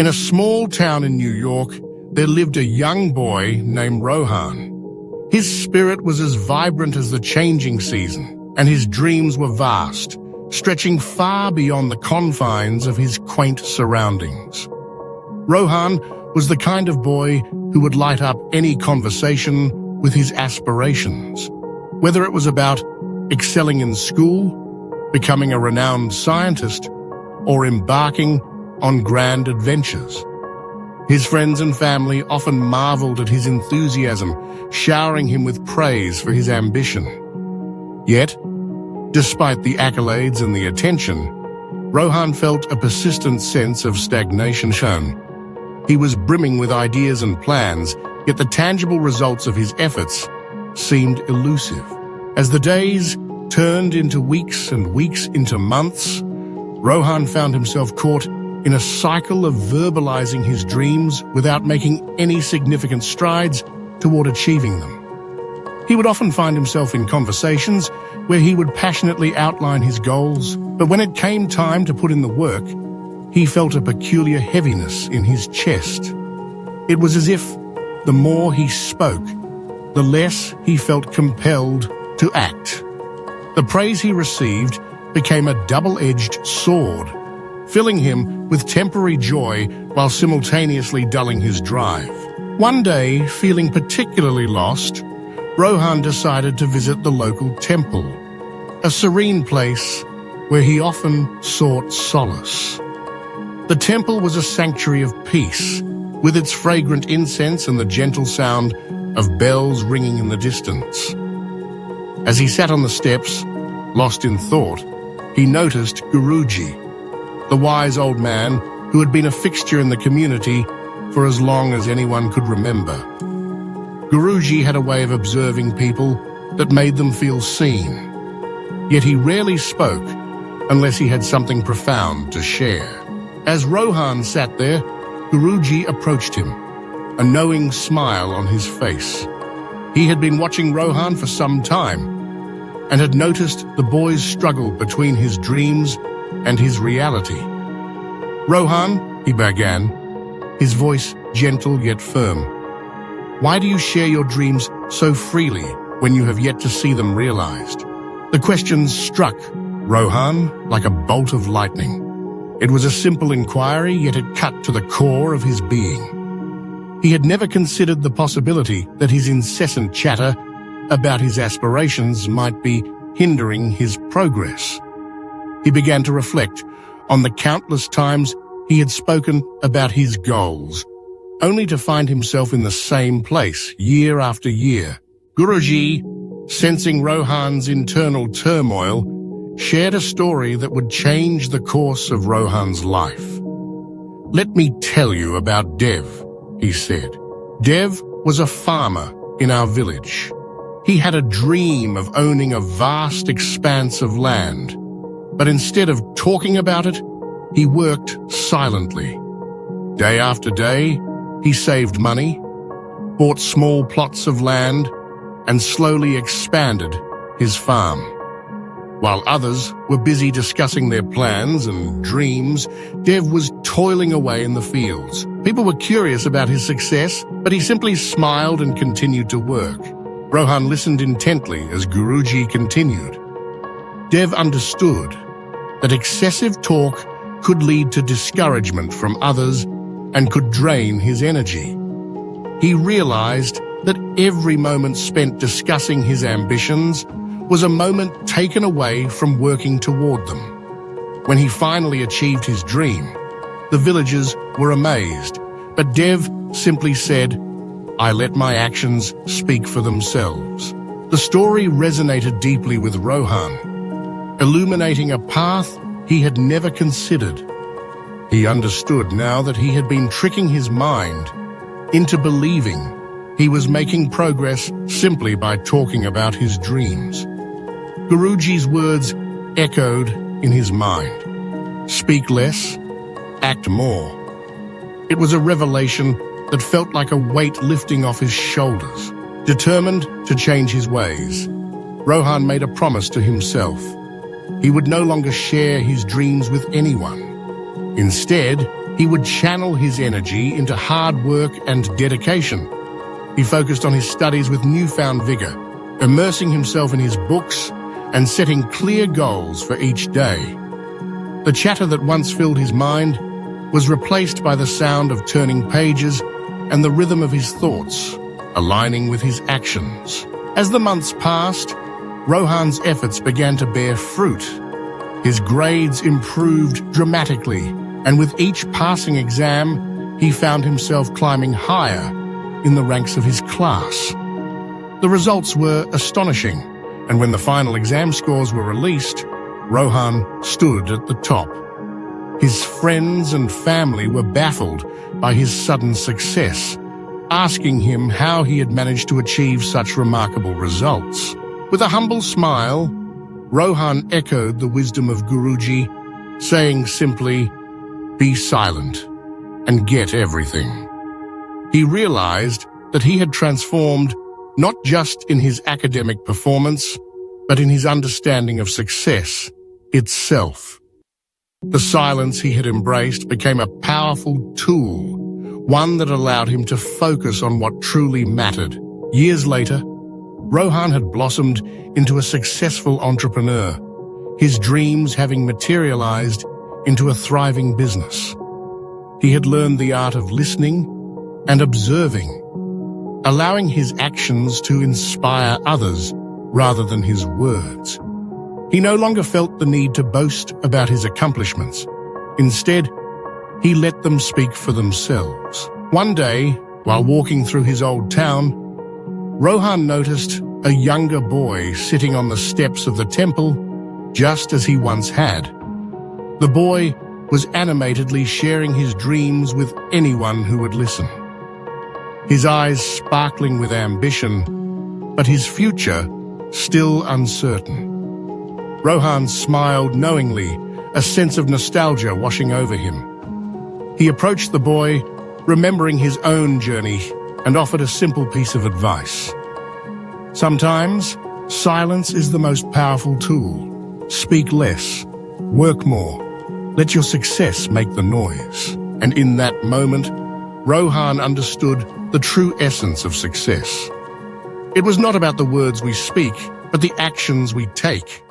In a small town in New York, there lived a young boy named Rohan. His spirit was as vibrant as the changing season, and his dreams were vast, stretching far beyond the confines of his quaint surroundings. Rohan was the kind of boy who would light up any conversation with his aspirations, whether it was about excelling in school, becoming a renowned scientist, or embarking on grand adventures. His friends and family often marveled at his enthusiasm, showering him with praise for his ambition. Yet, despite the accolades and the attention, Rohan felt a persistent sense of stagnation. He was brimming with ideas and plans, yet the tangible results of his efforts seemed elusive. As the days turned into weeks and weeks into months, Rohan found himself caught in a cycle of verbalizing his dreams without making any significant strides toward achieving them. He would often find himself in conversations where he would passionately outline his goals, but when it came time to put in the work, he felt a peculiar heaviness in his chest. It was as if the more he spoke, the less he felt compelled to act. The praise he received became a double-edged sword, filling him with temporary joy while simultaneously dulling his drive. One day, feeling particularly lost, Rohan decided to visit the local temple, a serene place where he often sought solace. The temple was a sanctuary of peace, with its fragrant incense and the gentle sound of bells ringing in the distance. As he sat on the steps, lost in thought, he noticed Guruji, the wise old man who had been a fixture in the community for as long as anyone could remember. Guruji had a way of observing people that made them feel seen, yet he rarely spoke unless he had something profound to share. As Rohan sat there, Guruji approached him, a knowing smile on his face. He had been watching Rohan for some time and had noticed the boy's struggle between his dreams and his reality. "Rohan," he began, his voice gentle yet firm, "why do you share your dreams so freely when you have yet to see them realized?" The question struck Rohan like a bolt of lightning. It was a simple inquiry, yet it cut to the core of his being. He had never considered the possibility that his incessant chatter about his aspirations might be hindering his progress. He began to reflect on the countless times he had spoken about his goals, only to find himself in the same place year after year. Guruji, sensing Rohan's internal turmoil, shared a story that would change the course of Rohan's life. "Let me tell you about Dev," he said. Dev was a farmer in our village. He had a dream of owning a vast expanse of land, but instead of talking about it, he worked silently. Day after day, he saved money, bought small plots of land, and slowly expanded his farm. While others were busy discussing their plans and dreams, Dev was toiling away in the fields. People were curious about his success, but he simply smiled and continued to work. Rohan listened intently as Guruji continued. Dev understood that excessive talk could lead to discouragement from others and could drain his energy. He realized that every moment spent discussing his ambitions was a moment taken away from working toward them. When he finally achieved his dream, the villagers were amazed, but Dev simply said, "I let my actions speak for themselves." The story resonated deeply with Rohan, illuminating a path he had never considered. He understood now that he had been tricking his mind into believing he was making progress simply by talking about his dreams. Guruji's words echoed in his mind. Speak less, act more. It was a revelation that felt like a weight lifting off his shoulders. Determined to change his ways, Rohan made a promise to himself. He would no longer share his dreams with anyone. Instead, He would channel his energy into hard work and dedication. He focused on his studies with newfound vigor, immersing himself in his books and setting clear goals for each day. The chatter that once filled his mind was replaced by the sound of turning pages and the rhythm of his thoughts, aligning with his actions. As the months passed, Rohan's efforts began to bear fruit. His grades improved dramatically, and with each passing exam, he found himself climbing higher in the ranks of his class. The results were astonishing, and when the final exam scores were released, Rohan stood at the top. His friends and family were baffled by his sudden success, asking him how he had managed to achieve such remarkable results. With a humble smile, Rohan echoed the wisdom of Guruji, saying simply, "Be silent and get everything." He realized that he had transformed not just in his academic performance, but in his understanding of success itself. The silence he had embraced became a powerful tool, one that allowed him to focus on what truly mattered. Years later, Rohan had blossomed into a successful entrepreneur, his dreams having materialized into a thriving business. He had learned the art of listening and observing, allowing his actions to inspire others rather than his words. He no longer felt the need to boast about his accomplishments. Instead, he let them speak for themselves. One day, while walking through his old town, Rohan noticed a younger boy sitting on the steps of the temple just as he once had. The boy was animatedly sharing his dreams with anyone who would listen. His eyes sparkling with ambition, but his future still uncertain. Rohan smiled knowingly, a sense of nostalgia washing over him. He approached the boy, remembering his own journey, and offered a simple piece of advice. Sometimes, silence is the most powerful tool. Speak less, work more, let your success make the noise. And in that moment, Rohan understood the true essence of success. It was not about the words we speak, but the actions we take.